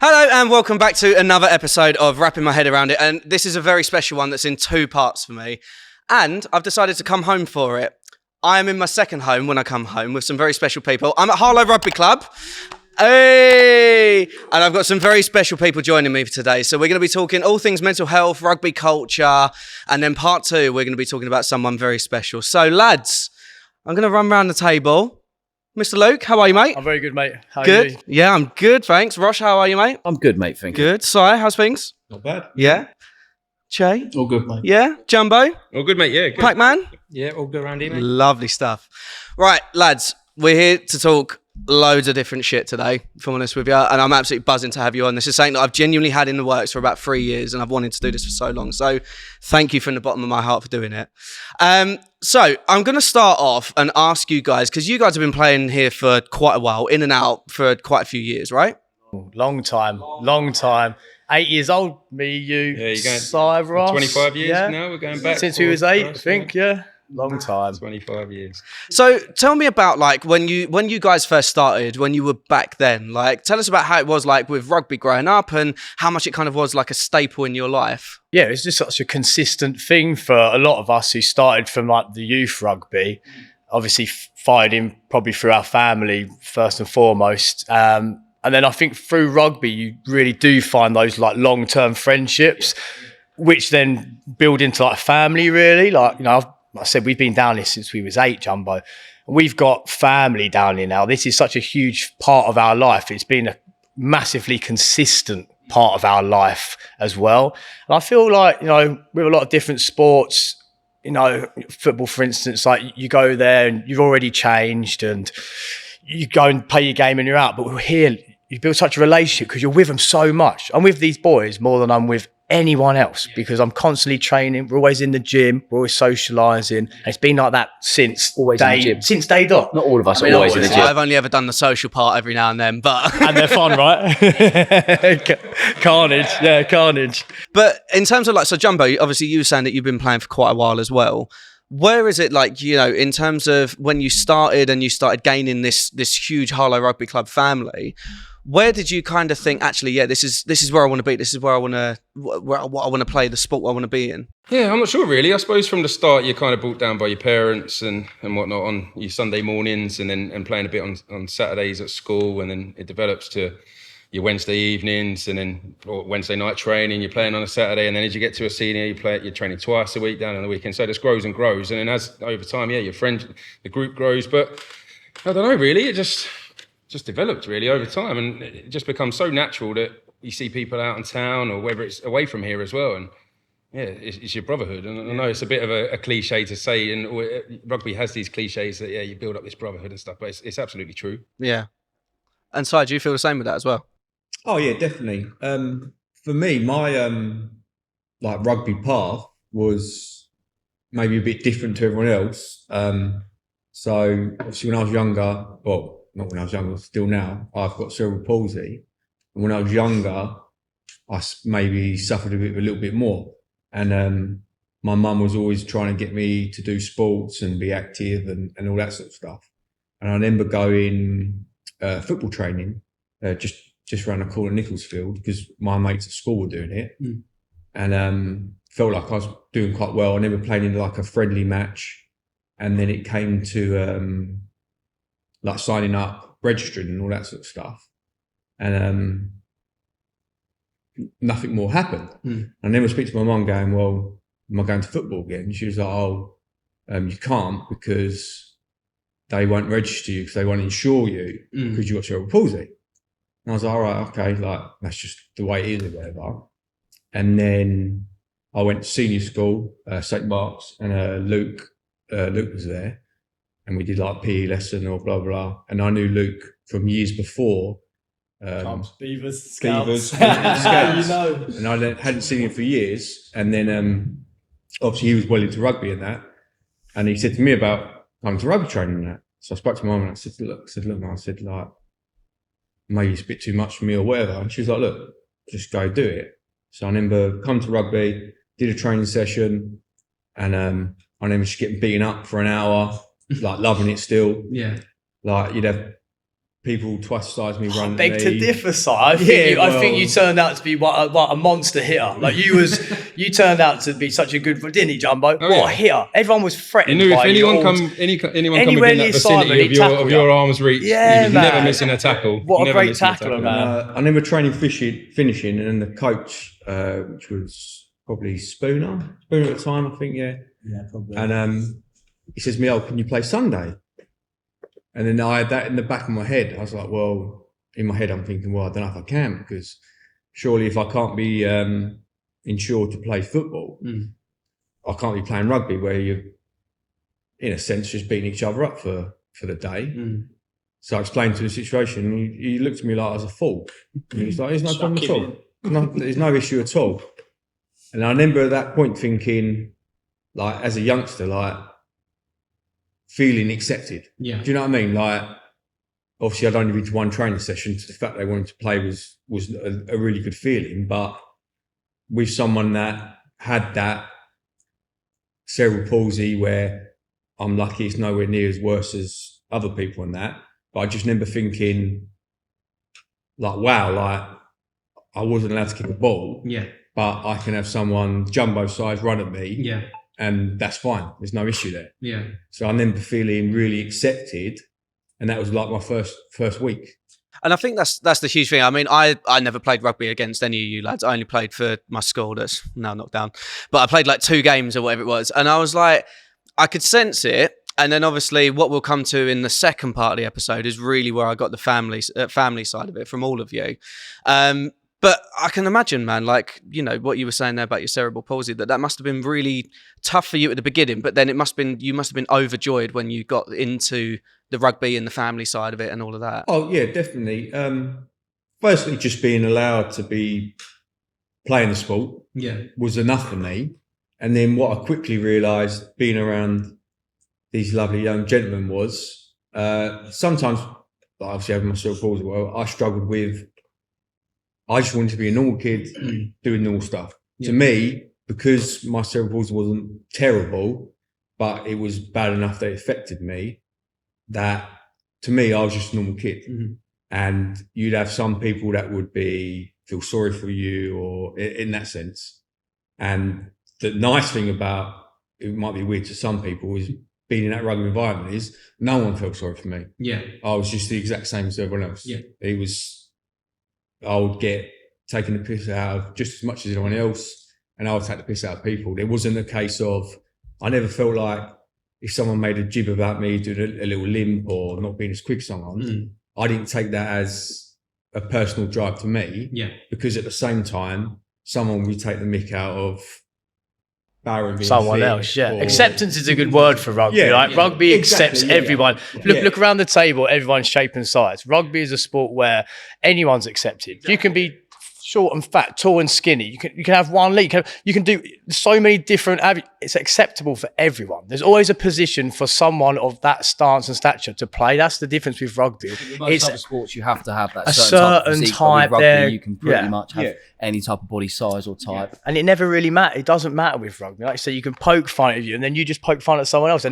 Hello and welcome back to another episode of Wrapping My Head Around It, and this is a very special one that's in two parts for me, and I've decided to come home for it. I am in my second home when I come home with some very special people. I'm at Harlow Rugby Club. Hey! And I've got some very special people joining me today. So we're going to be talking all things mental health, rugby culture, and then part two, we're going to be talking about someone very special. So lads, I'm going to run around the table. Mr. Luke, how are you, mate? I'm very good, mate. How are Good. you? Yeah, I'm good, thanks. Rosh, how are you, mate? I'm good, mate, thank you. Good. Si, how's things? Not bad. Yeah. Che? All good, mate. Yeah. Jumbo? All good, mate. Yeah, good. Pac-Man? Yeah, all good around here, mate. Lovely stuff. Right, lads, we're here to talk loads of different shit today, if I'm honest with you, and I'm absolutely buzzing to have you on. This is something that I've genuinely had in the works for about 3 years, and I've wanted to do this for so long. So thank you from the bottom of my heart for doing it. So I'm going to start off and ask you guys, because you guys have been playing here for quite a while, in and out for quite a few years, right? Long time. 8 years old, me, you, Yeah, you're going Si, Ross. 25 years yeah. now, we're going back. Since we was 8, I think, yeah. Long time. 25 years. So tell me about like when you guys first started, when you were back then, like tell us about how it was like with rugby growing up and how much it kind of was like a staple in your life. Yeah, it's just such a consistent thing for a lot of us who started from like the youth rugby, obviously fired in probably through our family first and foremost. And then I think through rugby, you really do find those like long-term friendships, which then build into like a family really. Like, you know, like I said, we've been down here since we was 8, Jumbo. We've got family down here now. This is such a huge part of our life. It's been a massively consistent part of our life as well. And I feel like, you know, with a lot of different sports, you know, football, for instance, like you go there and you've already changed and you go and play your game and you're out. But we're here, you build such a relationship because you're with them so much. I'm with these boys more than I'm with anyone else because I'm constantly training. We're always in the gym. We're always socialising. And it's been like that since day dot. Not all of us are always in the gym. I've only ever done the social part every now and then, but And they're fun, right? Carnage. Yeah, carnage. But in terms of like, so Jumbo, obviously you were saying that you've been playing for quite a while as well. Where is it like, you know, in terms of when you started and you started gaining this huge Harlow Rugby Club family, where did you kind of think, actually, yeah, this is where I want to be. This is where I want to, what I want to play, the sport I want to be in. Yeah, I'm not sure really. I suppose from the start you're kind of brought down by your parents and whatnot on your Sunday mornings and playing a bit on Saturdays at school, and then it develops to your Wednesday evenings and then or Wednesday night training. You're playing on a Saturday, and then as you get to a senior, you're training twice a week down on the weekend. So it just grows and grows, and then as over time, yeah, the group grows. But I don't know really. It just developed really over time, and it just becomes so natural that you see people out in town or whether it's away from here as well. And yeah, it's your brotherhood. And I know it's a bit of a cliche to say, and rugby has these cliches that, yeah, you build up this brotherhood and stuff, but it's absolutely true. Yeah. And Si, do you feel the same with that as well? Oh yeah, definitely. For me, my like rugby path was maybe a bit different to everyone else. So obviously when I was younger, well, not when I was younger, still now, I've got cerebral palsy. And when I was younger, I maybe suffered a little bit more. And my mum was always trying to get me to do sports and be active and all that sort of stuff. And I remember going football training just around the corner of Nicholsfield because my mates at school were doing it. And felt like I was doing quite well. I remember playing in like a friendly match. And then it came to like signing up, registering and all that sort of stuff. And nothing more happened. And then I speak to my mum going, well, am I going to football again? And she was like, oh, you can't because they won't register you because they won't insure you because you've got cerebral palsy. And I was like, all right, okay, like that's just the way it is or whatever. And then I went to senior school, St. Mark's, and Luke was there. And we did like PE lesson or blah, blah. And I knew Luke from years before. Beavers, Scouts. Scouts. You know. And I hadn't seen him for years. And then obviously he was well into rugby and that. And he said to me about coming to rugby training and that. So I spoke to my mum and I said, look, I said, like, maybe it's a bit too much for me or whatever. And she was like, look, just go do it. So I remember coming to rugby, did a training session, and I remember just getting beaten up for an hour. Like loving it still. Yeah. Like you'd have people twice the size of me I running beg at to me. differ, Si. I think you turned out to be what a monster hitter. Like you turned out to be such a good, didn't he, Jumbo? Oh, what yeah. a hitter! Everyone was You threatened knew if by anyone you. anyone come Anywhere within near that vicinity Simon, he'd tackle of you. your arm's reach, Yeah, he was man. never missing a tackle. What a Never great missing tackler, tackle. man. I remember training finishing, and then the coach, which was probably Spooner at the time, I think, yeah, probably. and he says to me, "Oh, can you play Sunday?" And then I had that in the back of my head. I was like, well, in my head, I'm thinking, well, I don't know if I can, because surely if I can't be insured to play football, I can't be playing rugby where you're, in a sense, just beating each other up for the day. So I explained to him the situation, and he looked at me like I was a fool. And he's like, there's no problem at all. There's no issue at all. And I remember at that point thinking, like, as a youngster, like, feeling accepted. Yeah. Do you know what I mean? Like, obviously I'd only been to one training session, so the fact they wanted to play was a really good feeling. But with someone that had that cerebral palsy, where I'm lucky it's nowhere near as worse as other people in that, but I just remember thinking, like, wow, like, I wasn't allowed to kick a ball, but I can have someone jumbo size run at me, and that's fine. There's no issue there. Yeah. So I remember feeling really accepted, and that was like my first week. And I think that's the huge thing. I mean, I never played rugby against any of you lads. I only played for my school that's now knocked down. But I played like 2 games or whatever it was. And I was like, I could sense it. And then obviously what we'll come to in the second part of the episode is really where I got the family side of it from all of you. But I can imagine, man, like, you know, what you were saying there about your cerebral palsy, that must have been really tough for you at the beginning, but then you must have been overjoyed when you got into the rugby and the family side of it and all of that. Oh yeah, definitely. Firstly, just being allowed to be playing the sport was enough for me. And then what I quickly realised, being around these lovely young gentlemen, was sometimes, obviously having my cerebral palsy, well, I struggled with, I just wanted to be a normal kid doing normal stuff. To me, because my cerebral palsy wasn't terrible, but it was bad enough that it affected me, that to me, I was just a normal kid. And you'd have some people that would feel sorry for you, or in that sense. And the nice thing about, it might be weird to some people, is being in that rugby environment is no one felt sorry for me. Yeah. I was just the exact same as everyone else. Yeah. I would get taken the piss out of just as much as anyone else, and I would take the piss out of people. There wasn't a case of, I never felt like if someone made a jib about me doing a little limp or not being as quick as someone, I didn't take that as a personal drive to me. Yeah. Because at the same time, someone would take the mick out of Barry being someone fit, else, yeah. or, Acceptance is a good word for rugby. Yeah, like rugby accepts everyone. Look around the table, everyone's shape and size. Rugby is a sport where anyone's accepted. You can be short and fat, tall and skinny. You can have one leg. You can do so many different. It's acceptable for everyone. There's always a position for someone of that stance and stature to play. That's the difference with rugby. With most other sports, you have to have that a certain certain type. type Rugby, there. you can pretty much have any type of body size or type. And it never really matters. It doesn't matter with rugby. Like I say, you can poke fun at you, and then you just poke fun at someone else.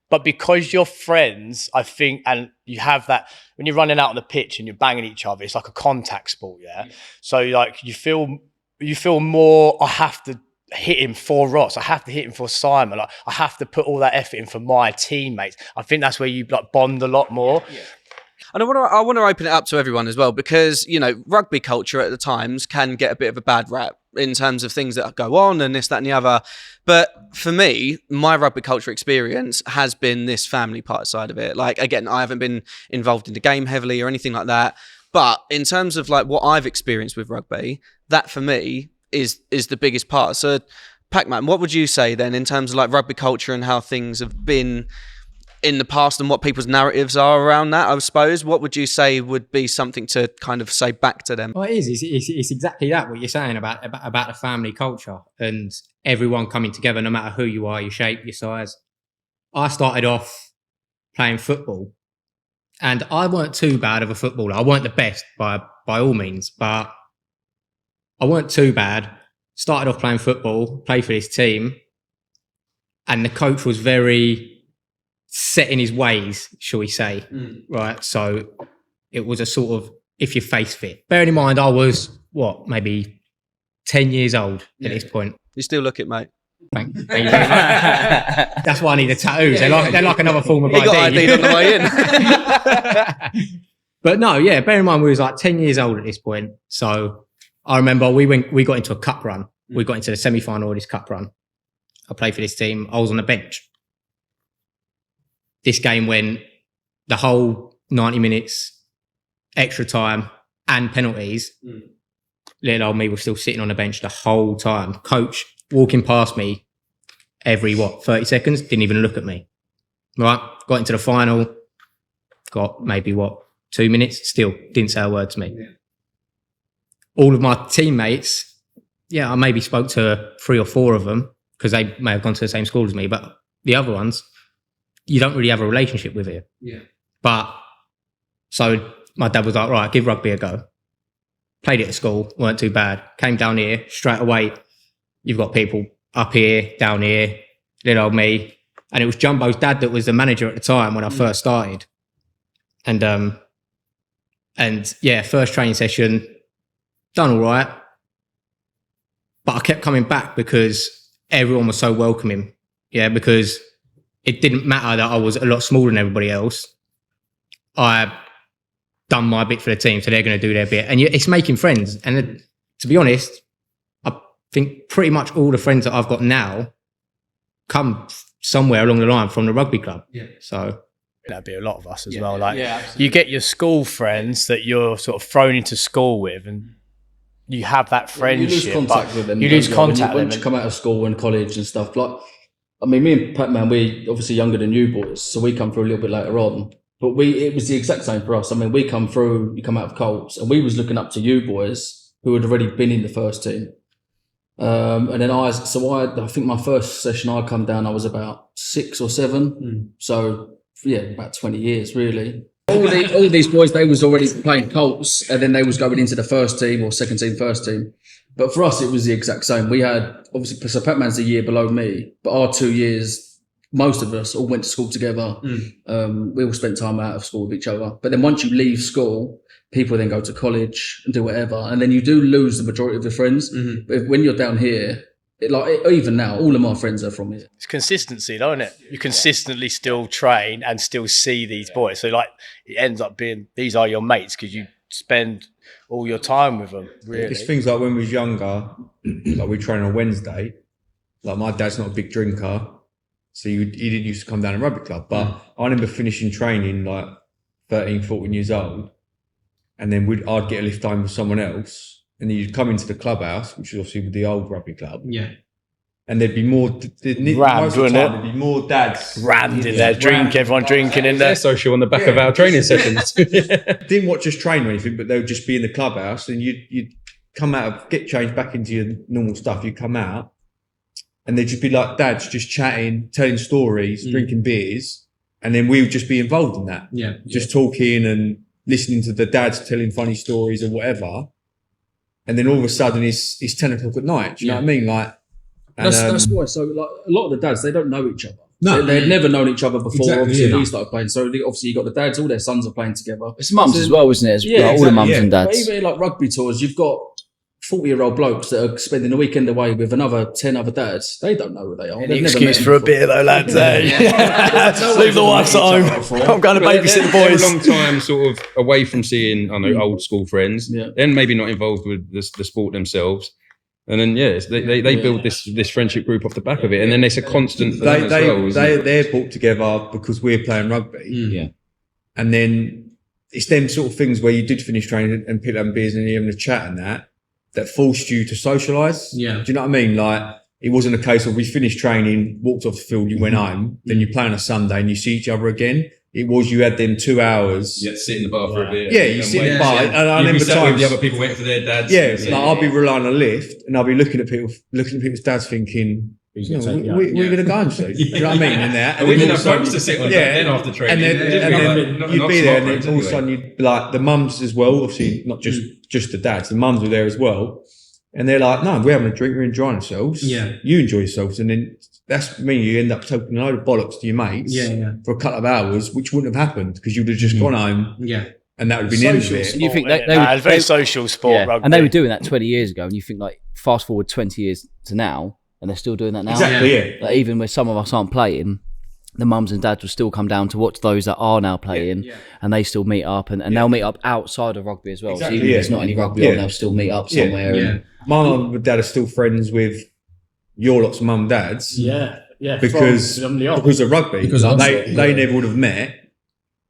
But because you're friends, I think, and you have that when you're running out on the pitch and you're banging each other, it's like a contact sport, yeah. So like you feel more. I have to hit him for Ross. I have to hit him for Simon. Like I have to put all that effort in for my teammates. I think that's where you like bond a lot more. Yeah. And I want to open it up to everyone as well, because, you know, rugby culture at the times can get a bit of a bad rap in terms of things that go on and this, that and the other. But for me, my rugby culture experience has been this family part side of it. Like, again, I haven't been involved in the game heavily or anything like that. But in terms of like what I've experienced with rugby, that for me is the biggest part. So, Pac-Man, what would you say then in terms of like rugby culture and how things have been in the past and what people's narratives are around that, I suppose? What would you say would be something to kind of say back to them? Well, it is. It's exactly that, what you're saying about the family culture and everyone coming together, no matter who you are, your shape, your size. I started off playing football, and I weren't too bad of a footballer. I weren't the best by all means, but I weren't too bad. Started off playing football, played for this team, and the coach was very set in his ways, shall we say, right? So it was a sort of if your face fit. Bearing in mind, I was maybe 10 years old at this point. You still look it, mate. Thank you very much. That's why I need the tattoos. They're like another form of You got ID on the way in. But no, yeah, bear in mind we was like 10 years old at this point. So I remember we got into a cup run. We got into the semi-final of this cup run. I played for this team. I was on the bench. This game went the whole 90 minutes, extra time and penalties. Little old me was still sitting on the bench the whole time. Coach walking past me every 30 seconds, didn't even look at me. Right, got into the final, got maybe 2 minutes, still didn't say a word to me. All of my teammates, I maybe spoke to 3 or 4 of them because they may have gone to the same school as me, but the other ones, you don't really have a relationship with here. Yeah. But so my dad was like, right, give rugby a go. Played it at school, weren't too bad. Came down here straight away. You've got people up here, down here, little old me. And it was Jumbo's dad that was the manager at the time when I first started. And first training session, done all right. But I kept coming back because everyone was so welcoming. Yeah, because it didn't matter that I was a lot smaller than everybody else. I done my bit for the team, so they're going to do their bit. And it's making friends. And to be honest, I think pretty much all the friends that I've got now come somewhere along the line from the rugby club. Yeah. So that'd be a lot of us as well. Like you get your school friends that you're sort of thrown into school with, and you have that friendship. You lose contact with them. You lose contact with them. Once you come out of school and college and stuff. Like, I mean, me and Pat-Man, we obviously younger than you boys, so we come through a little bit later on. But it was the exact same for us. I mean, we come out of Colts, and we was looking up to you boys who had already been in the first team. And then I think my first session I come down, I was about 6 or 7. So about 20 years really. All these boys, they was already playing Colts, and then they was going into the first team or second team, first team. But for us, it was the exact same. We had obviously, so Pat-Man's a year below me, but our 2 years, most of us all went to school together. We all spent time out of school with each other. But then once you leave school, people then go to college and do whatever. And then you do lose the majority of your friends. But when you're down here, even now, all of my friends are from here. It's consistency, though, isn't it? You consistently still train and still see these boys. So it ends up being, these are your mates because you spend all your time with them, really. It's things like when we was younger, like we train on Wednesday, like my dad's not a big drinker. So he didn't used to come down to rugby club. But I remember finishing training like 13, 14 years old. And then I'd get a lift home with someone else. And then you'd come into the clubhouse, which is obviously with the old rugby club. Yeah. And there'd be more, rammed, wouldn't it? There'd be more dads. Rammed in there, everyone drinking in there. Social on the back of our training sessions. Didn't watch us train or anything, but they would just be in the clubhouse. And you'd come out, get changed back into your normal stuff. You'd come out. And they'd just be like dads just chatting, telling stories, drinking beers. And then we would just be involved in that. Yeah. Just talking and listening to the dads telling funny stories or whatever. And then all of a sudden it's 10 o'clock at night. Do you know what I mean? Like, that's why. So like a lot of the dads, they don't know each other. No. They'd never known each other before. Exactly, Obviously, we started playing. So obviously you got the dads, all their sons are playing together. It's mums as well, isn't it? Yeah, All the mums yeah. and But dads. even like rugby tours, you've got 40-year-old blokes that are spending the weekend away with another 10 other dads. They don't know who they are. Any excuse for a beer, though, lads. Leave the wives at home. I'm going to babysit the boys. They're a long time sort of away from seeing, old school friends. Yeah. Then maybe not involved with the sport themselves. And then, they build this friendship group off the back of it. And then it's a constant for them as well, isn't it? They're brought together because we're playing rugby. Yeah. And then it's them sort of things where you did finish training and pick up beers and you're having a chat and that forced you to socialise. Yeah. Do you know what I mean? Like, it wasn't a case of we finished training, walked off the field, you went home, then you play on a Sunday and you see each other again. It was you had them 2 hours. You had to sit in the bar for a beer. Yeah, you sit in the bar. And I You'd be remember sat with times. the other people waiting for their dads. Yeah, like I'll be relying on a lift and I'll be looking at people's dads thinking, we're going to go home soon. Do you know what I mean? In there. And we didn't have folks to sit on then after training. And then you'd be there and then all of a sudden you'd be like, the mums as well, obviously not just the dads, the mums were there as well. And they're like, no, we're having a drink, we're enjoying ourselves. Yeah. You enjoy yourselves. And then that's me, you end up talking a load of bollocks to your mates Yeah. for a couple of hours, which wouldn't have happened because you'd have just gone home Yeah. and that would have been the end of it. You think Sport, innit? It's a very social sport, rugby. and they were doing that 20 years ago, and you think like fast forward 20 years to now, and they're still doing that now. Exactly, yeah. Like, even where some of us aren't playing, the mums and dads will still come down to watch those that are now playing, and they still meet up, and they'll meet up outside of rugby as well. Exactly, so even if there's yeah. not any rugby on, they'll still meet up somewhere. Yeah. And, My mum and dad are still friends with your lot's mum and dads. Yeah. Because of rugby. Because of they never would have met,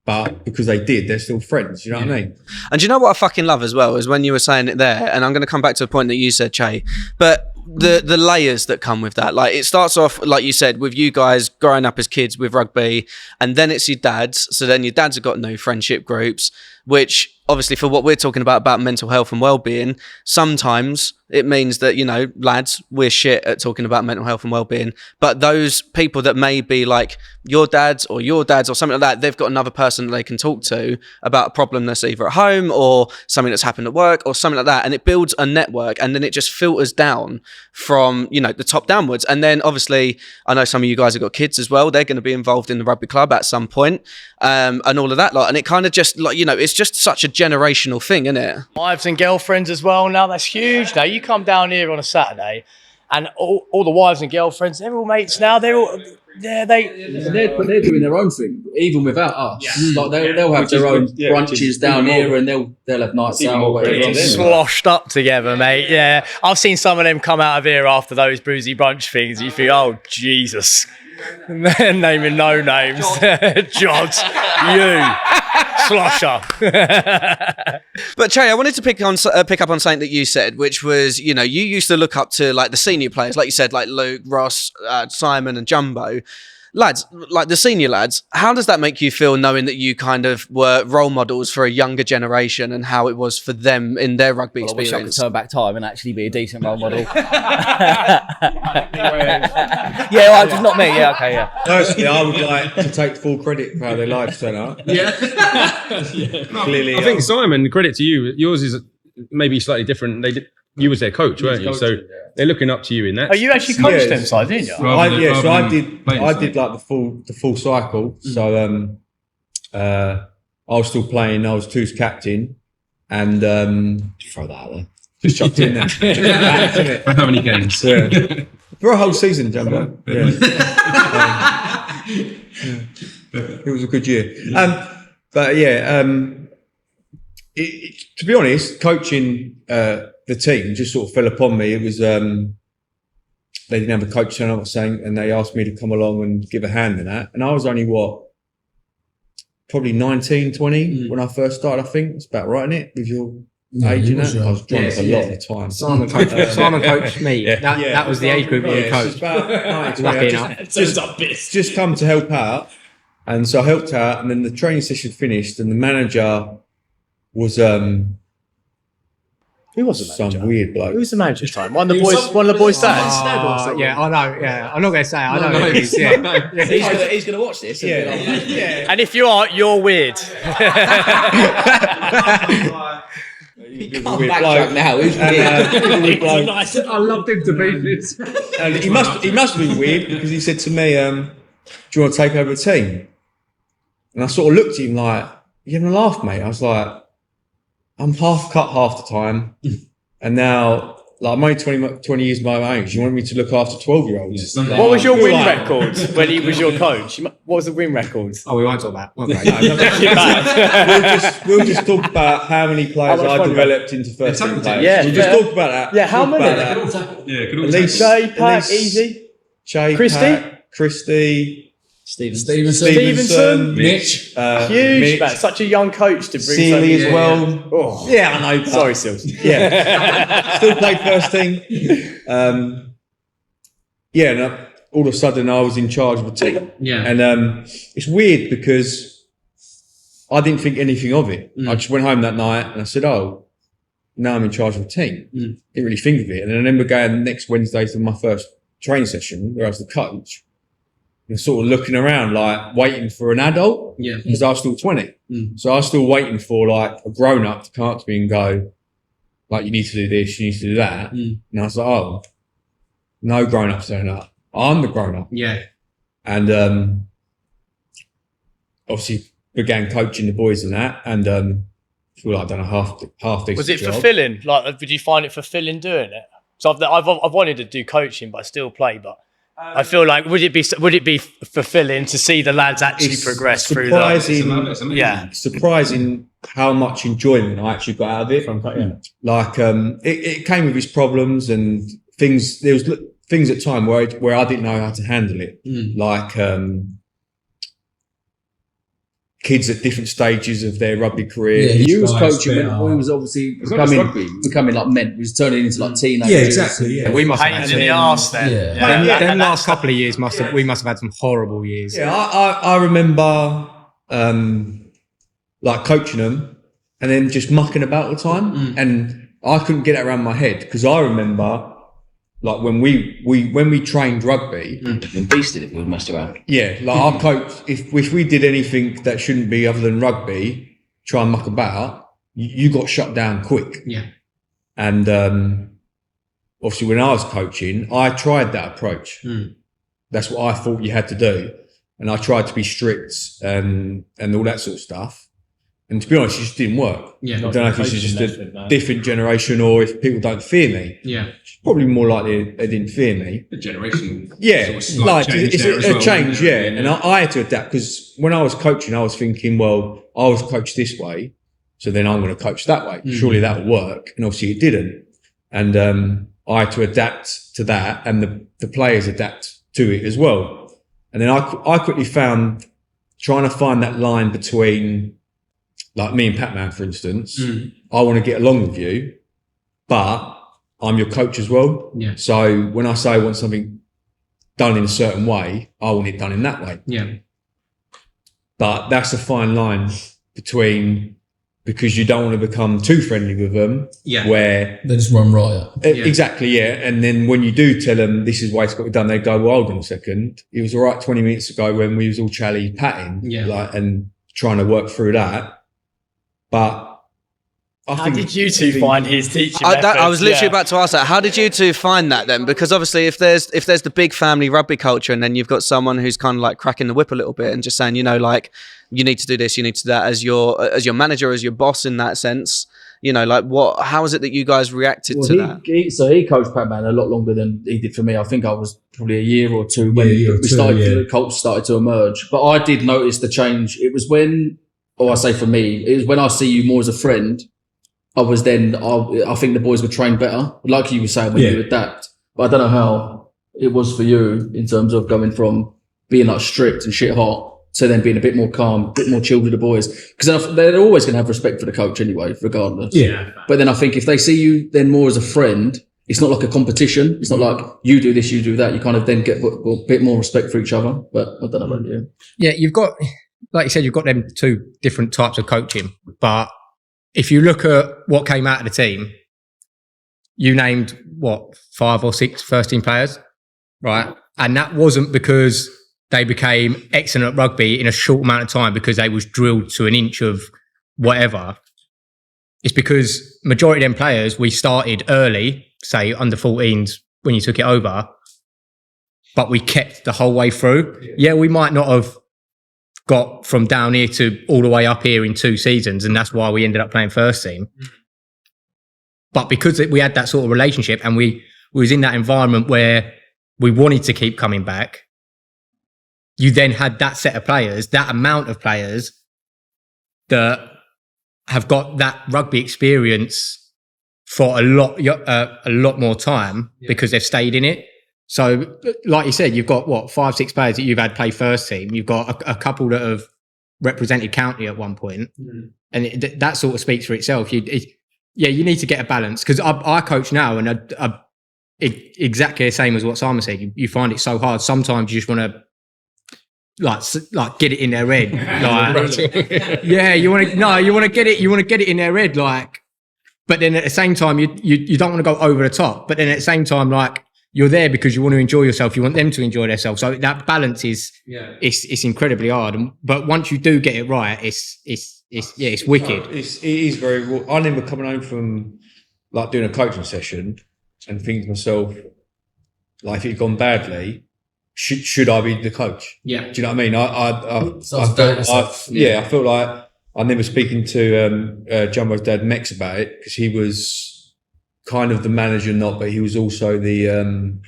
but because they did, they're still friends. You know what I mean? And do you know what I fucking love as well is when you were saying it there, and I'm going to come back to a point that you said, Che, but the layers that come with that. Like, it starts off, like you said, with you guys growing up as kids with rugby, and then it's your dads. So then your dads have got no friendship groups, which obviously for what we're talking about mental health and well-being, sometimes it means that, you know, lads, we're shit at talking about mental health and well-being, but those people that may be like your dads or something like that, they've got another person that they can talk to about a problem that's either at home or something that's happened at work or something like that, and it builds a network, and then it just filters down from, you know, the top downwards. And then obviously I know some of you guys have got kids as well, they're going to be involved in the rugby club at some point, and all of that lot, and it kind of just, like, you know, it's just such a generational thing, isn't it? Wives and girlfriends as well. Now that's huge. Now you come down here on a Saturday, and all the wives and girlfriends, they're all mates now. They're all they're doing their own thing, even without us. Like they'll have their own brunches down here, and they'll have nights out or whatever. Sloshed up together, mate. Yeah, I've seen some of them come out of here after those boozy brunch things. You think, oh Jesus. Naming no names. Jods, you, slosher. But Che, I wanted to pick up on something that you said, which was, you know, you used to look up to like the senior players, like you said, like Luke, Ross, Simon and Jumbo. Lads, like the senior lads, how does that make you feel knowing that you kind of were role models for a younger generation and how it was for them in their rugby experience? I wish I could turn back time and actually be a decent role model. Just not me. Yeah, okay, yeah. Personally, I would like to take full credit for how their lives turn out. Clearly, I think Simon, credit to you. Yours is maybe slightly different. You was their coach, weren't you? So they're looking up to you in that. Oh, you actually coached them side, didn't you? I did like the full cycle. So I was still playing. I was twos captain, and throw that out there. Just chucked in there. For how many games? Yeah. For a whole season, Jumbo. Yeah. It was a good year. But yeah, to be honest, coaching the team just sort of fell upon me. It was they didn't have a coach, and I was saying, and they asked me to come along and give a hand in that. And I was only probably 19, 20 when I first started. I think it's about right, isn't it, with your age in that? I was drunk a lot of the time. Simon coached me. That was the age group of the coach. Lucky enough. Just come to help out. And so I helped out, and then the training session finished, and the manager was Who was the manager? some weird bloke. Who was the manager this time? One of the boys' dads. Yeah, I know. Yeah, I'm not going to say. I know who it is. Yeah. He's going to watch this. Yeah. And if you aren't, you're weird. Come back now. Who's I loved him to pieces. And he must have been weird because he said to me, "Do you want to take over the team?" And I sort of looked at him like, "You having a laugh, mate?" I was like, "I'm half cut half the time, and now like I'm only 20 years my age. You want me to look after 12-year-olds?" Like, What was your win record when he was your coach? What was the win record? Oh, we won't talk about. we'll just talk about how many players I developed into first team players. Yeah, we'll just talk about that. Yeah, how many? At least Jay, Pat, Easy, Jay, Christie? Pat, Christie, Stevenson, Mitch, huge, Mitch, man. Such a young coach to bring Sealy as well. Oh. Yeah, I know. Sorry, Sills. Yeah, still played first team. Yeah, and all of a sudden I was in charge of the team. Yeah, and it's weird because I didn't think anything of it. I just went home that night and I said, "Oh, now I'm in charge of the team." Didn't really think of it. And I remember going next Wednesday to my first training session where I was the coach. And sort of looking around, like waiting for an adult, because I was still 20. So I was still waiting for like a grown up to come up to me and go, like, "You need to do this, you need to do that." And I was like, "Oh, no grown ups turn up. I'm the grown up." yeah. And obviously began coaching the boys and that. And feel like I've done a half decent Was it job. fulfilling? Like, did you find it fulfilling doing it? So I've wanted to do coaching, but I still play. But I feel like would it be fulfilling to see the lads actually It's progress through surprising, that? Yeah. surprising how much enjoyment I actually got out of it. Like it came with its problems and things. There was things at time where I didn't know how to handle it, like kids at different stages of their rugby career. Yeah, you was coaching when we was obviously becoming like men. We was turning into like teenagers. Yeah, exactly. Yeah, We must have Pains had in the arse then. Yeah. them last couple of years we must have had some horrible years. Yeah, I remember like coaching them and then just mucking about all the time, and I couldn't get it around my head because I remember like when we trained rugby, And beasted if we messed around. yeah, like our coach, if we did anything that shouldn't be other than rugby, try and muck about, you got shut down quick. Yeah. And obviously, when I was coaching, I tried that approach. That's what I thought you had to do, and I tried to be strict and all that sort of stuff. And to be honest, it just didn't work. Yeah. I don't know if this is just a different generation or if people don't fear me. Yeah. It's probably more likely they didn't fear me. The generation. Yeah, sort of slight like change it's there as a well, change, isn't there? yeah. And I had to adapt because when I was coaching, I was thinking, well, I was coached this way, so then I'm going to coach that way. Surely that will work. And obviously it didn't. And I had to adapt to that, and the players adapt to it as well. And then I quickly found trying to find that line between, like me and Pat-Man, for instance, I want to get along with you, but I'm your coach as well. Yeah. So when I say I want something done in a certain way, I want it done in that way. Yeah. But that's a fine line between, because you don't want to become too friendly with them, where They just run riot. exactly, yeah. And then when you do tell them this is why it's got to be done, they go, well, hold on a second. It was all right 20 minutes ago when we was all chally patting, like, and trying to work through that. But How did you two find his teaching I methods? was literally about to ask that. How did you two find that then? Because obviously, if there's the big family rugby culture, and then you've got someone who's kind of like cracking the whip a little bit and just saying, you know, like, you need to do this, you need to do that, as your manager, as your boss in that sense. You know, like how is it that you guys reacted to that? He coached Pat-Man a lot longer than he did for me. I think I was probably a year or two when the culture started to emerge. But I did notice the change. It was when, or I say for me, it was when I see you more as a friend. I think the boys were trained better, like you were saying when you adapt. But I don't know how it was for you in terms of going from being like strict and shit hot to then being a bit more calm, a bit more chilled with the boys. Because they're always going to have respect for the coach anyway, regardless. Yeah. But then I think if they see you then more as a friend, it's not like a competition. It's not like you do this, you do that. You kind of then get a bit more respect for each other. But I don't know about you. Yeah, you've got, like you said, you've got them two different types of coaching. But if you look at what came out of the team, you named, 5 or 6 first-team players, right? And that wasn't because they became excellent at rugby in a short amount of time because they was drilled to an inch of whatever. It's because majority of them players, we started early, say under 14s when you took it over, but we kept the whole way through. Yeah, we might not have got from down here to all the way up here in 2 seasons, and that's why we ended up playing first team. But because we had that sort of relationship and we was in that environment where we wanted to keep coming back, you then had that set of players, that amount of players that have got that rugby experience for a lot more time because they've stayed in it. So, like you said, you've got 5, 6 players that you've had play first team. You've got a couple that have represented county at one point, and that sort of speaks for itself. You need to get a balance, because I coach now, and exactly the same as what Simon said. You find it so hard. Sometimes you just want to like get it in their head. You want to get it in their head. Like, but then at the same time, you don't want to go over the top. But then at the same time, like, you're there because you want to enjoy yourself. You want them to enjoy themselves. So that balance is it's incredibly hard. But once you do get it right, it's wicked. It is very. I remember coming home from like doing a coaching session and thinking to myself, like, if it had gone badly, should I be the coach? Yeah. Do you know what I mean? I felt like I remember speaking to Jumbo's dad, Mex, about it, because he was kind of the manager, but he was also the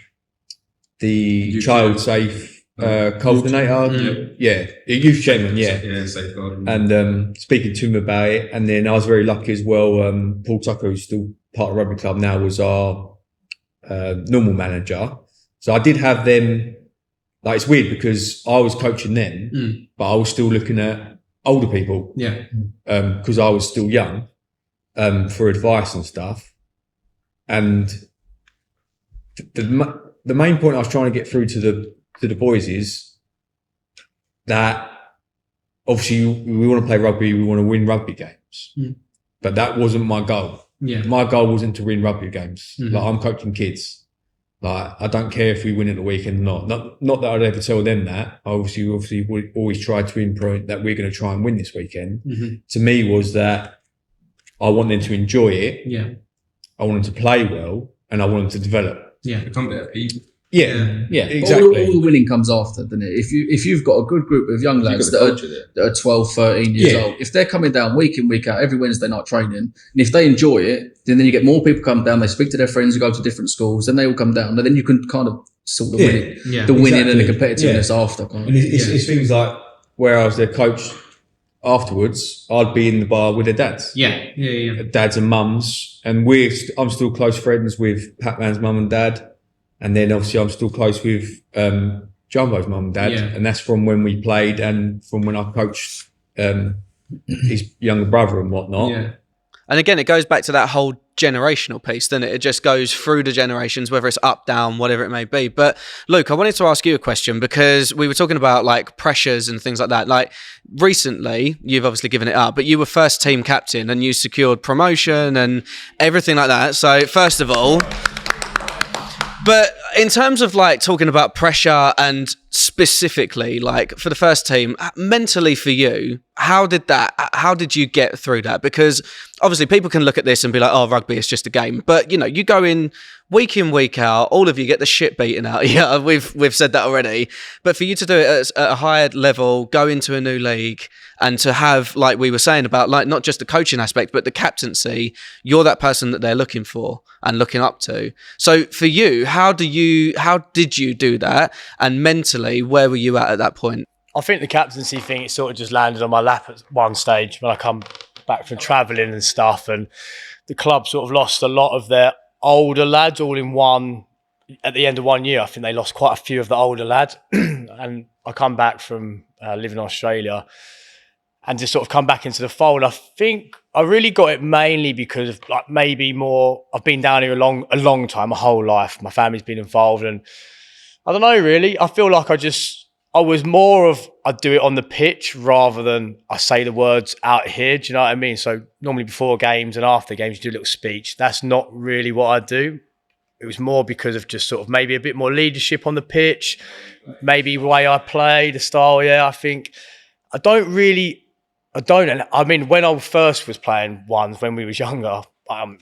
child safe coordinator. Yeah, youth chairman, Yeah, safeguarding. And speaking to him about it, and then I was very lucky as well. Paul Tucker, who's still part of Rugby Club now, was our normal manager. So I did have them. Like, it's weird because I was coaching them, but I was still looking at older people. Yeah. Because I was still young, for advice and stuff. And the main point I was trying to get through to the boys is that obviously we want to play rugby, we want to win rugby games, but that wasn't my goal. Yeah. My goal wasn't to win rugby games. Mm-hmm. Like, I'm coaching kids. Like, I don't care if we win at the weekend or not. Not that I'd ever tell them that. I obviously would always try to imprint that we're going to try and win this weekend. Mm-hmm. To me was that I want them to enjoy it. Yeah. I want them to play well, and I want them to develop. Yeah. Become better people. Yeah, Yeah, exactly. All the winning comes after, doesn't it? If you've got a good group of young lads that are 12, 13 years old, if they're coming down week in, week out, every Wednesday night training, and if they enjoy it, then you get more people come down, they speak to their friends who go to different schools, then they all come down, and then you can kind of sort of win it, the winning and the competitiveness after. Kind of. And it's things like where I was their coach afterwards, I'd be in the bar with their dads. Yeah. Dads and mums, and I'm still close friends with Pat-Man's mum and dad. And then obviously I'm still close with Jumbo's mum and dad, and that's from when we played and from when I coached his younger brother and whatnot. Yeah. And again, it goes back to that whole generational piece, doesn't it? It just goes through the generations, whether it's up, down, whatever it may be. But Luke, I wanted to ask you a question because we were talking about like pressures and things like that. Like recently, you've obviously given it up, but you were first team captain and you secured promotion and everything like that. So first of all, but in terms of like talking about pressure and specifically like for the first team, mentally for you, how did you get through that? Because obviously people can look at this and be like, oh, rugby is just a game. But, you know, you go in, week out, all of you get the shit beaten out. Yeah, we've said that already. But for you to do it at a higher level, go into a new league and to have, like we were saying about like not just the coaching aspect, but the captaincy, you're that person that they're looking for and looking up to. So for you, how did you do that? And mentally, where were you at that point? I think the captaincy thing, it sort of just landed on my lap at one stage when I come back from travelling and stuff, and the club sort of lost a lot of their older lads all in one. At the end of 1 year, I think they lost quite a few of the older lads. And I come back from living in Australia and just sort of come back into the fold. I think I really got it mainly because of like maybe more, I've been down here a long time, my whole life. My family's been involved, and I don't know, really. I feel like I was more of, I do it on the pitch rather than I say the words out here. Do you know what I mean? So normally before games and after games, you do a little speech. That's not really what I do. It was more because of just sort of maybe a bit more leadership on the pitch, maybe the way I play, the style. Yeah, I think I mean, when I first was playing ones, when we was younger,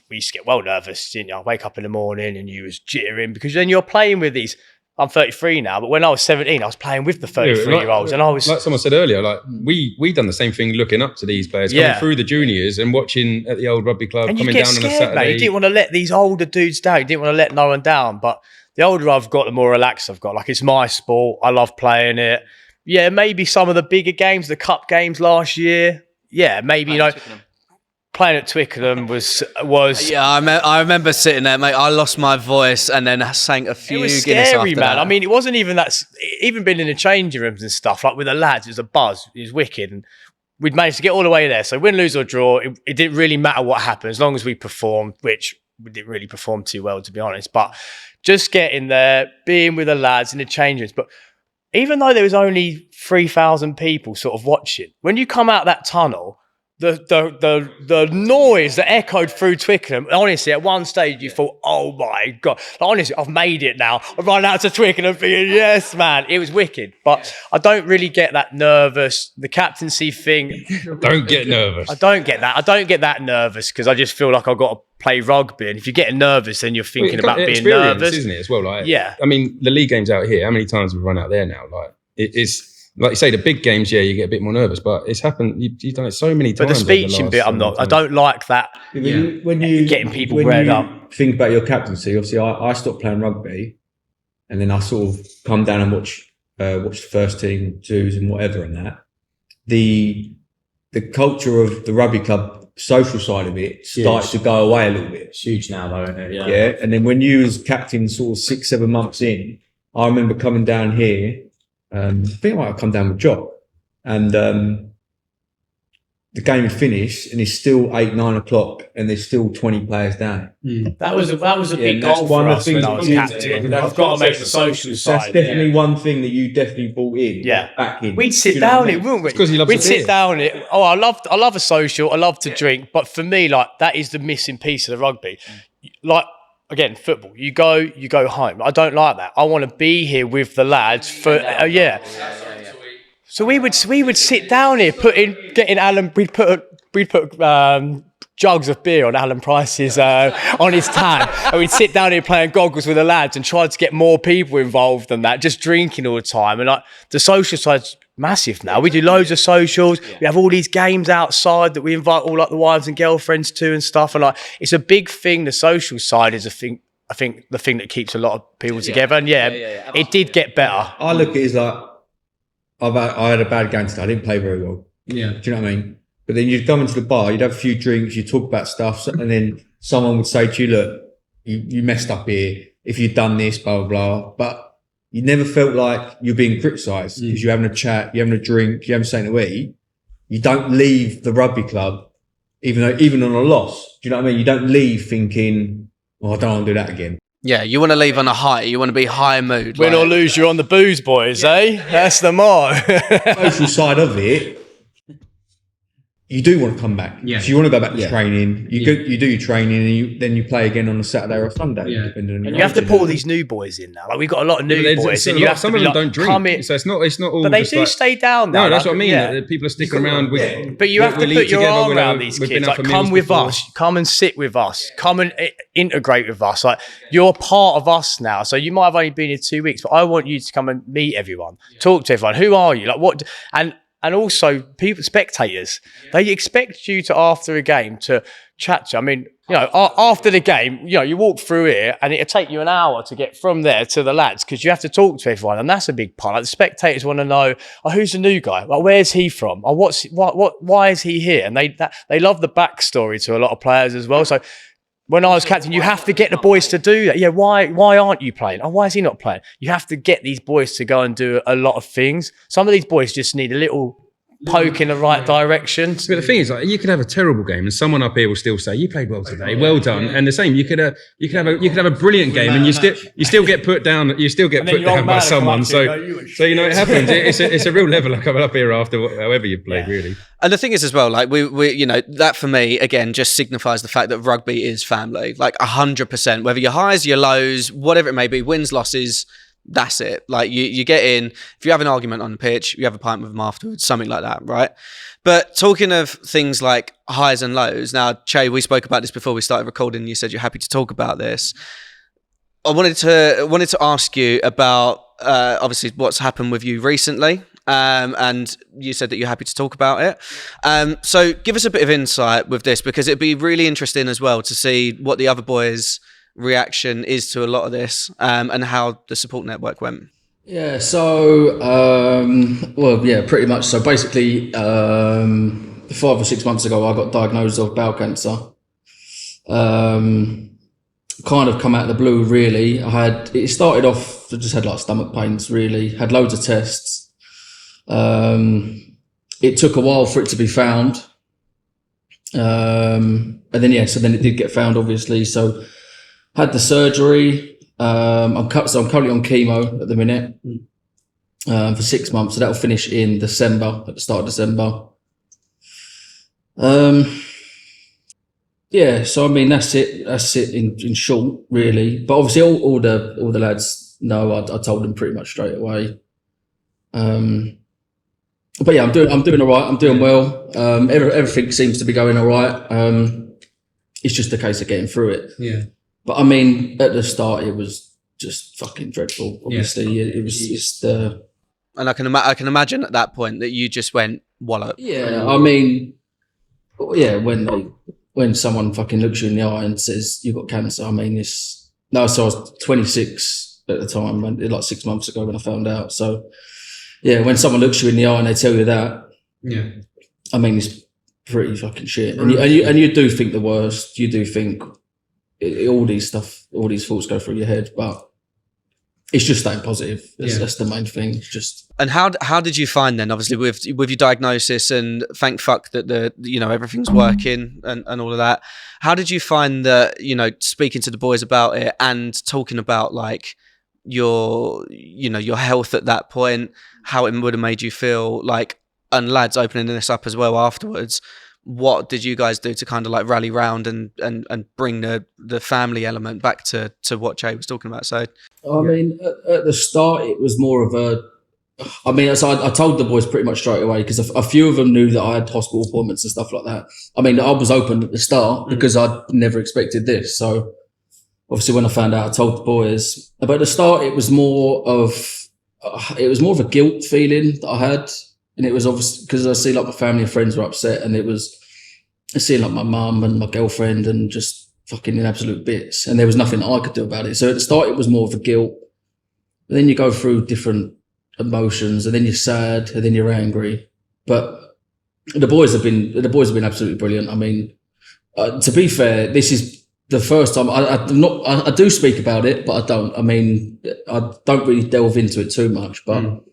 we used to get well nervous, didn't you? I wake up in the morning and you was jittering because then you're playing with these. I'm 33 now, but when I was 17, I was playing with the 33-year-olds, and I was like someone said earlier, like we done the same thing, looking up to these players, coming through the juniors and watching at the old rugby club, and coming you get down scared, on a Saturday. mate. You didn't want to let these older dudes down. You didn't want to let no one down. But the older I've got, the more relaxed I've got. Like, it's my sport. I love playing it. Yeah, maybe some of the bigger games, the cup games last year. Yeah, maybe, playing at Twickenham was yeah. I remember sitting there, mate. I lost my voice and then sang a few. It was Guinness scary, after man. that. I mean, it wasn't even that. Even being in the changing rooms and stuff, like with the lads, it was a buzz. It was wicked, and we'd managed to get all the way there. So win, lose or draw, it didn't really matter what happened as long as we performed, which we didn't really perform too well, to be honest. But just getting there, being with the lads in the changing rooms, but. Even though there was only 3,000 people sort of watching, when you come out that tunnel, the noise that echoed through Twickenham, honestly, at one stage you thought, oh my God, like, honestly, I've made it now. I've run out to Twickenham thinking, yes, man, it was wicked. But I don't really get that nervous. The captaincy thing. Don't get nervous. I don't get that. I don't get that nervous because I just feel like I've got to play rugby. And if you're getting nervous, then you're thinking about being nervous. Isn't it, as well? Like, yeah. I mean, the league games out here, how many times have we run out there now? Like, it's like you say, the big games, you get a bit more nervous, but it's happened. You've done it so many times. But the speeching bit, I don't like that. When you Getting people when read you up. think about your captaincy, obviously I stopped playing rugby, and then I sort of come down and watch the first team, twos, and whatever, and that the culture of the rugby club, social side of it, started to go away a little bit. It's huge now, though, isn't it? Yeah, and then when you was captain, sort of 6-7 months in, I remember coming down here. I think I might have come down with Jock, and the game had finished, and it's still 8-9 o'clock, and there's still 20 players down. That was a big goal for us when I was captain. I've got to make the social side. That's definitely one thing that you definitely brought in. Yeah. Back in. We'd sit down it, wouldn't we? because he loves We'd a sit beer. down it. Oh, I love a social. I love to drink, but for me, like that is the missing piece of the rugby. Like again, football. You go home. I don't like that. I want to be here with the lads for So we would sit down here, getting Alan. We'd put jugs of beer on Alan Price's on his tab, and we'd sit down here playing goggles with the lads and try to get more people involved than that, just drinking all the time. And like the social side's massive now. We do loads of socials. We have all these games outside that we invite all like the wives and girlfriends to and stuff. And like it's a big thing. The social side is a thing. I think the thing that keeps a lot of people together. And it did get better. I look at it as like I had a bad game today. I didn't play very well. Yeah, do you know what I mean? But then you'd come into the bar, you'd have a few drinks, you'd talk about stuff, and then someone would say to you, "Look, you messed up here. If you'd done this, blah blah blah." But you never felt like you're being criticised because you're having a chat, you're having a drink, you're having something to eat. You don't leave the rugby club, even on a loss. Do you know what I mean? You don't leave thinking, "Oh, I don't want to do that again." Yeah, you want to leave on a high. You want to be high mood. Win or lose, you're on the booze, boys, eh? That's the motto. Social side of it, you do want to come back. Yeah. So you want to go back to training. You do your training, and then you play again on a Saturday or a Sunday, depending on. And you have to pull all these new boys in now. Like we've got a lot of new boys, and you have some to of be them like, don't drink, come in. so it's not all. But they just do like, stay down now. No, that's like, what I mean. yeah. That people are sticking around. But you have to we put eat your together, arm we've around these been kids. out Like, for come meals with before. us. Come and sit with us. Come and integrate with us. Like, you're part of us now. So you might have only been here 2 weeks, but I want you to come and meet everyone, talk to everyone. Who are you? Like, what? And also, spectators, they expect you to, after a game, to chat to. I mean, after the game, you walk through here and it'll take you an hour to get from there to the lads because you have to talk to everyone, and that's a big part. Like the spectators want to know, who's the new guy? Like, where's he from? Or why is he here? And they love the backstory to a lot of players as well. So when I was captain, you have to get the boys to do that. Yeah, why aren't you playing? Why is he not playing? You have to get these boys to go and do a lot of things. Some of these boys just need a little poke in the right direction. But the thing is, like, you could have a terrible game, and someone up here will still say, "You played well today, well done." And the same, you could have a brilliant game, and you still get put down. You still get put down by someone. So it happens. It's a real leveler coming up here after however you played, really. And the thing is as well, like we that for me again just signifies the fact that rugby is family, like 100%. Whether your highs, your lows, whatever it may be, wins, losses. That's it. Like you get in, if you have an argument on the pitch, you have a pint with them afterwards, something like that, right? But talking of things like highs and lows, now, Che, we spoke about this before we started recording. You said you're happy to talk about this. I wanted to ask you about obviously what's happened with you recently, and you said that you're happy to talk about it. So give us a bit of insight with this, because it'd be really interesting as well to see what the other boys' reaction is to a lot of this, and how the support network went. Yeah, so, pretty much. So basically, 5 or 6 months ago, I got diagnosed with bowel cancer. Kind of come out of the blue, really. It started off, I just had like stomach pains, really. Had loads of tests. It took a while for it to be found. And then, so then it did get found, obviously. So, had the surgery. I'm currently on chemo at the minute for 6 months. So that'll finish in December, at the start of December. So I mean that's it in short, really. But obviously all the lads know. I told them pretty much straight away. But yeah, I'm doing all right. I'm doing well. Everything seems to be going all right. It's just a case of getting through it. Yeah. But I mean, at the start, it was just fucking dreadful. Obviously, it was just And I can imagine at that point that you just went wallop. Yeah, I mean, yeah, when someone fucking looks you in the eye and says you've got cancer, I mean, so I was 26 at the time, like 6 months ago when I found out. So yeah, when someone looks you in the eye and they tell you that, Yeah. I mean, it's pretty fucking shit. And you do think the worst. You do think all these thoughts go through your head, but it's just staying positive. That's the main thing. It's just. And how did you find then, obviously with your diagnosis, and thank fuck that everything's working and all of that. How did you find that, speaking to the boys about it and talking about like your health at that point, how it would have made you feel like, and lads opening this up as well afterwards, what did you guys do to kind of like rally round and bring the family element back to what Jay was talking about? So I mean, at the start, it was more of a. I mean, so I told the boys pretty much straight away because a few of them knew that I had hospital appointments and stuff like that. I mean, I was open at the start because I'd never expected this. So obviously, when I found out, I told the boys. But at the start, it was more of a guilt feeling that I had, and it was obviously because I see like my family and friends were upset, and it was seeing like my mum and my girlfriend and just fucking in absolute bits, and there was nothing I could do about it. So at the start, it was more of a guilt. But then you go through different emotions, and then you're sad, and then you're angry. But the boys have been absolutely brilliant. I mean, to be fair, this is the first time I do speak about it, but I don't. I mean, I don't really delve into it too much. But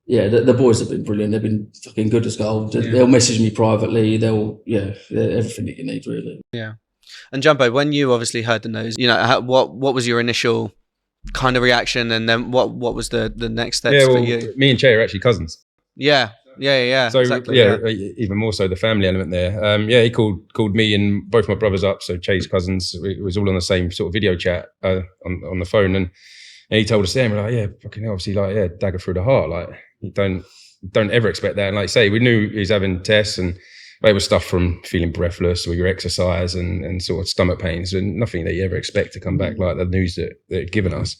yeah, the boys have been brilliant. They've been fucking good as gold. They'll message me privately. They're everything that you need, really. Yeah. And Jumbo, when you obviously heard the news, what was your initial kind of reaction, and then what was the next steps for you? Me and Jay are actually cousins. Yeah. So exactly, even more so the family element there. He called me and both my brothers up. So Chays cousins, it was all on the same sort of video chat on the phone, and he told us then, we're like, fucking hell, obviously, like, dagger through the heart. Like, you don't ever expect that. And like I say, we knew he was having tests, and it was stuff from feeling breathless or your exercise and sort of stomach pains, and nothing that you ever expect to come back like the news that they'd given us.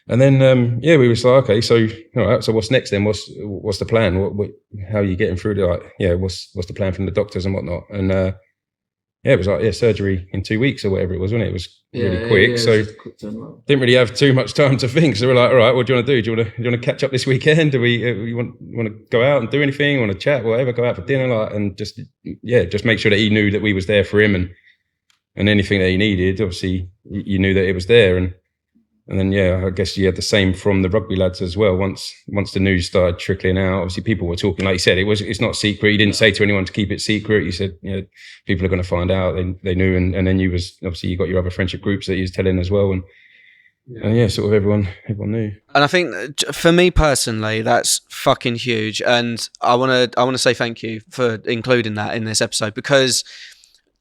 And then, we were like, okay, so, all right, so what's next then? What's the plan? How are you getting through what's the plan from the doctors and whatnot? And, it was like, surgery in 2 weeks or whatever it was, wasn't it? It was really quick. So didn't really have too much time to think. So we're like, all right, what do you want to do? Do you want to catch up this weekend? Do we want to go out and do anything? Want to chat, whatever, go out for dinner, and just make sure that he knew that we was there for him, and anything that he needed, obviously you knew that it was there. And then, I guess you had the same from the rugby lads as well. Once the news started trickling out, obviously people were talking, like you said, it's not secret. You didn't say to anyone to keep it secret. You said, people are going to find out. They knew. And then you got your other friendship groups that you was telling as well. And sort of everyone knew. And I think for me personally, that's fucking huge. And I want to say thank you for including that in this episode, because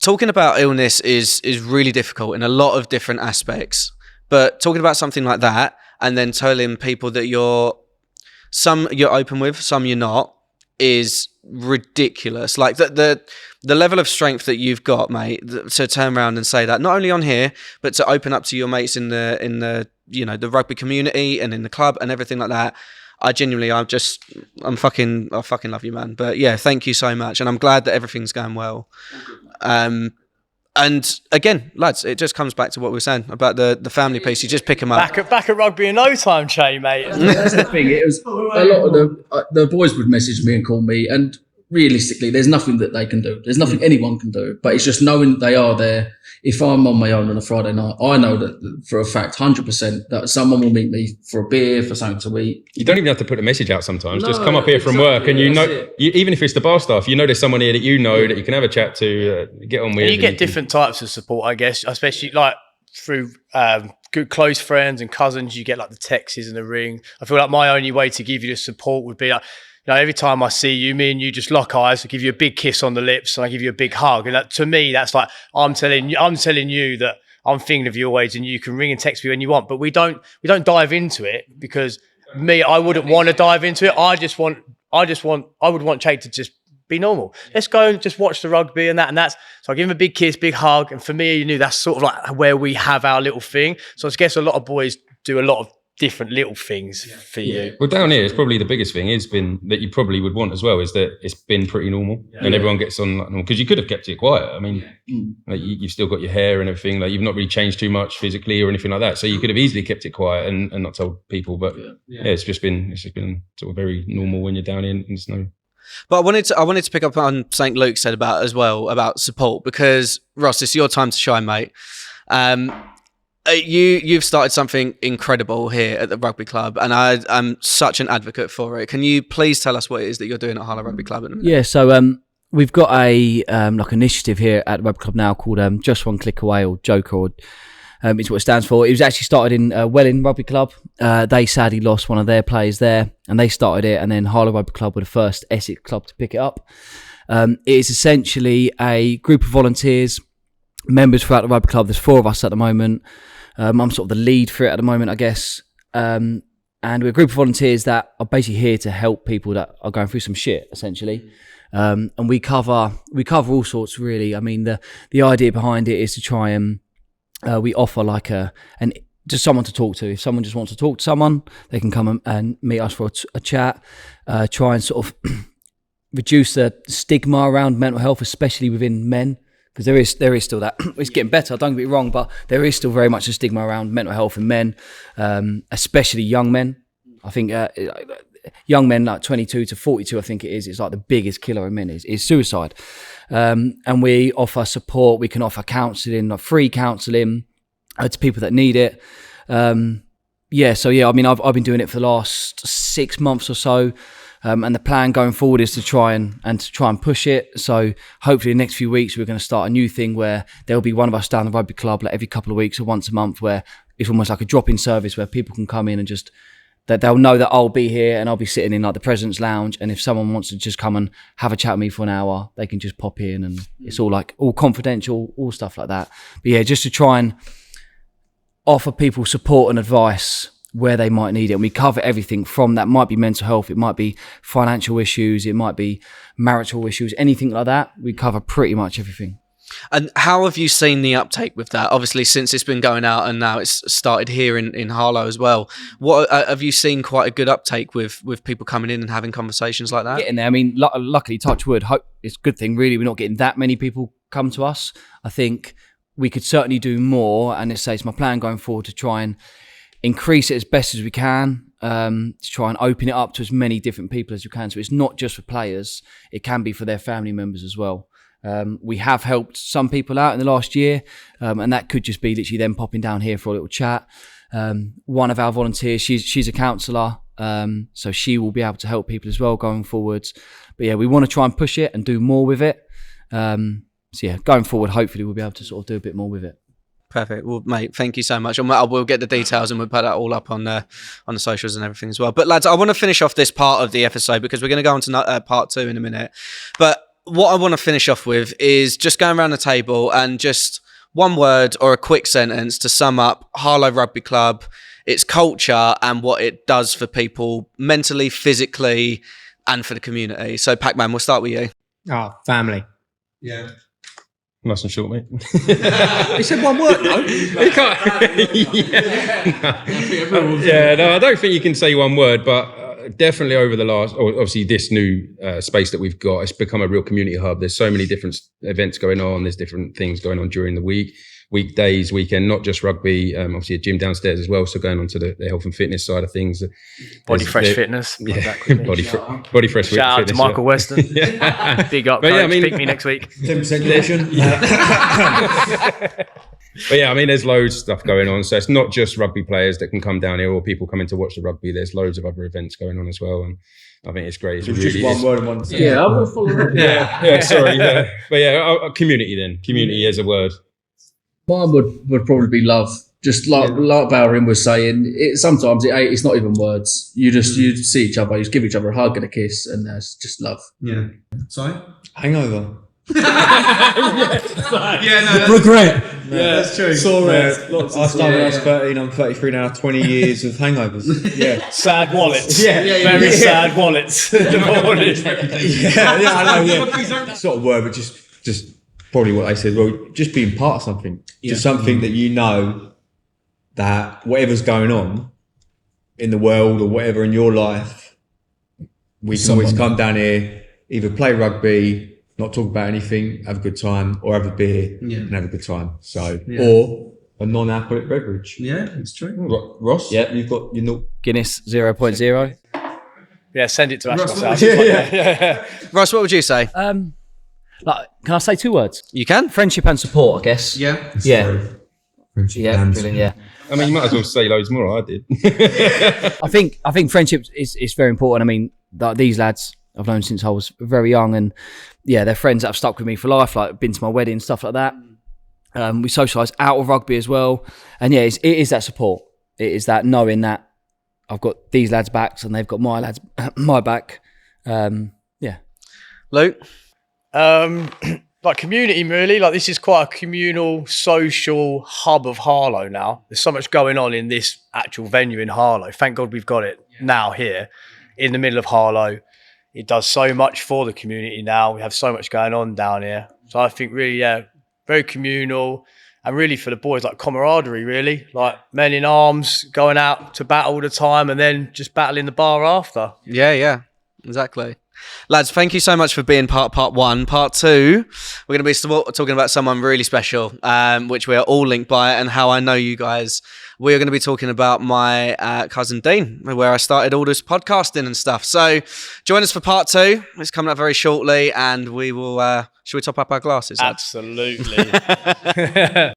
talking about illness is really difficult in a lot of different aspects. But talking about something like that, and then telling people that some you're open with, some you're not, is ridiculous. Like the level of strength that you've got, mate, to turn around and say that, not only on here, but to open up to your mates in the the rugby community and in the club and everything like that. I fucking love you, man. But yeah, thank you so much, and I'm glad that everything's going well. And again, lads, it just comes back to what we were saying about the family piece. You just pick them up. Back at rugby in no time, Chay, mate. That's the thing. It was a lot of the boys would message me and call me, and realistically, there's nothing that they can do. There's nothing anyone can do. But it's just knowing they are there. If I'm on my own on a Friday night, I know that for a fact, 100%, that someone will meet me for a beer, for something to eat. You don't even have to put a message out sometimes. Just come up here from work, and even if it's the bar staff, there's someone here that that you can have a chat to, get on with. And you get different types of support, I guess, especially like through good close friends and cousins. You get like the texts and the ring. I feel like my only way to give you the support would be like, every time I see you, me and you just lock eyes. I give you a big kiss on the lips, and I give you a big hug. And to me, that's like I'm telling you that I'm thinking of you always, and you can ring and text me when you want. But we don't dive into it, because I wouldn't want to dive into it. I would want Chay to just be normal. Let's go and just watch the rugby and that's. So I give him a big kiss, big hug, and for me, that's sort of like where we have our little thing. So I guess a lot of boys do a lot of different little things for you. Well, down here, it's probably the biggest thing has been that you probably would want as well is that it's been pretty normal and everyone gets on like normal, because you could have kept it quiet. I mean, like you've still got your hair and everything. Like you've not really changed too much physically or anything like that. So you could have easily kept it quiet and not told people. But it's just been sort of very normal when you're down here and there's no. But I wanted to pick up on St. Luke said about as well about support, because Ross, it's your time to shine, mate. You've started something incredible here at the rugby club, and I'm such an advocate for it. Can you please tell us what it is that you're doing at Harlow Rugby Club at the minute? Yeah, so we've got a like initiative here at the rugby club now called Just One Click Away, or Joker, or it's what it stands for. It was actually started in Welling Rugby Club. They sadly lost one of their players there, and they started it, and then Harlow Rugby Club were the first Essex club to pick it up. It is essentially a group of volunteers, members throughout the rugby club. There's 4 of us at the moment. I'm sort of the lead for it at the moment, I guess. And we're a group of volunteers that are basically here to help people that are going through some shit, essentially. And we cover all sorts, really. I mean, the idea behind it is to try and we offer like just someone to talk to. If someone just wants to talk to someone, they can come and meet us for a chat. Try and sort of reduce the stigma around mental health, especially within men. Because there is still that. It's getting better, don't get me wrong, but there is still very much a stigma around mental health in men, especially young men. I think young men like 22 to 42, I think it is. It's like the biggest killer in men is suicide. And we offer support. We can offer counselling, like free counselling to people that need it. I mean, I've been doing it for the last 6 months or so. And the plan going forward is to try and push it. So hopefully the next few weeks we're going to start a new thing where there'll be one of us down the rugby club like every couple of weeks or once a month, where it's almost like a drop-in service where people can come in and just that they'll know that I'll be here and I'll be sitting in like the President's Lounge. And if someone wants to just come and have a chat with me for an hour, they can just pop in, and it's all confidential, all stuff like that. But yeah, just to try and offer people support and advice where they might need it. And we cover everything from that. Might be mental health, it might be financial issues, it might be marital issues, anything like that. We cover pretty much everything. And how have you seen the uptake with that? Obviously, since it's been going out and now it's started here in Harlow as well. What have you seen quite a good uptake with people coming in and having conversations like that? Getting there. I mean, luckily, touch wood, it's a good thing, really. We're not getting that many people come to us. I think we could certainly do more. And it's my plan going forward to try and increase it as best as we can, to try and open it up to as many different people as we can. So it's not just for players, it can be for their family members as well. We have helped some people out in the last year, and that could just be literally them popping down here for a little chat. One of our volunteers, she's a counsellor, so she will be able to help people as well going forwards. But yeah, we want to try and push it and do more with it. So yeah, going forward, hopefully we'll be able to sort of do a bit more with it. Perfect. Well, mate, thank you so much. We'll get the details and we'll put that all up on the socials and everything as well. But lads, I want to finish off this part of the episode because we're going to go on to part 2 in a minute. But what I want to finish off with is just going around the table and just one word or a quick sentence to sum up Harlow Rugby Club, its culture and what it does for people mentally, physically, and for the community. So, Pac-Man, we'll start with you. Family. Yeah. Nice and short, mate. He said one word, no? You can't. No, I don't think you can say one word, but definitely over the last, obviously this new space that we've got, it's become a real community hub. There's so many different events going on. There's different things going on during the week, weekdays, weekend, not just rugby, obviously a gym downstairs as well. So going on to the health and fitness side of things. Body Fresh Fitness. Yeah, Body Fresh Fitness. Shout out to Michael Weston. Big up, coach. Pick me next week. 10% commission. But yeah, I mean, there's loads of stuff going on. So it's not just rugby players that can come down here or people coming to watch the rugby. There's loads of other events going on as well. And I think it's great. It's just one word and one sentence. Yeah, I will follow up. Yeah, sorry. Yeah. But yeah, community then. Community as a word. Mine would probably be love. Just like Balrin was saying, sometimes it's not even words. You see each other, you just give each other a hug and a kiss, and it's just love. Yeah. Sorry? Hangover. Regret. Yeah, that's true. Sorry. I started when I was 13, I'm 33 now, 20 years of hangovers. Yeah. Sad wallets. Yeah. Very sad wallets. I know, yeah. Sort of word, but just probably what they said. Well, just being part of something. Just something that you know that whatever's going on, in the world or whatever in your life, we can always come down here, either play rugby, not talk about anything, have a good time, or have a beer and have a good time. So, or a non-alcoholic beverage. Yeah, it's true. Ross, Yeah. you've got your Guinness 0.0. Yeah, send it to Ash myself. Ross, what would you say? Can I say 2 words? You can. Friendship and support, I guess. Yeah. Yeah. friendship. Yeah, and- brilliant, yeah. I mean, you might as well say loads more. I did. I think friendship is very important. I mean, these lads I've known since I was very young, and yeah, they're friends that have stuck with me for life. Like been to my wedding, stuff like that. We socialise out of rugby as well, and yeah, it is that support. It is that knowing that I've got these lads' backs and they've got my back. Yeah. Luke? Like community, really. Like this is quite a communal, social hub of Harlow now. There's so much going on in this actual venue in Harlow. Thank God we've got it now here in the middle of Harlow. It does so much for the community now. We have so much going on down here. So I think really, yeah, very communal and really for the boys, like camaraderie, really. Like men in arms going out to battle all the time and then just battling the bar after. Yeah, exactly. Lads, thank you so much for being part one. Part two, we're going to be talking about someone really special, which we are all linked by, and how I know you guys. We are going to be talking about my cousin Dean, where I started all this podcasting and stuff. So join us for part two. It's coming up very shortly, and we will. Should we top up our glasses, lads? Absolutely.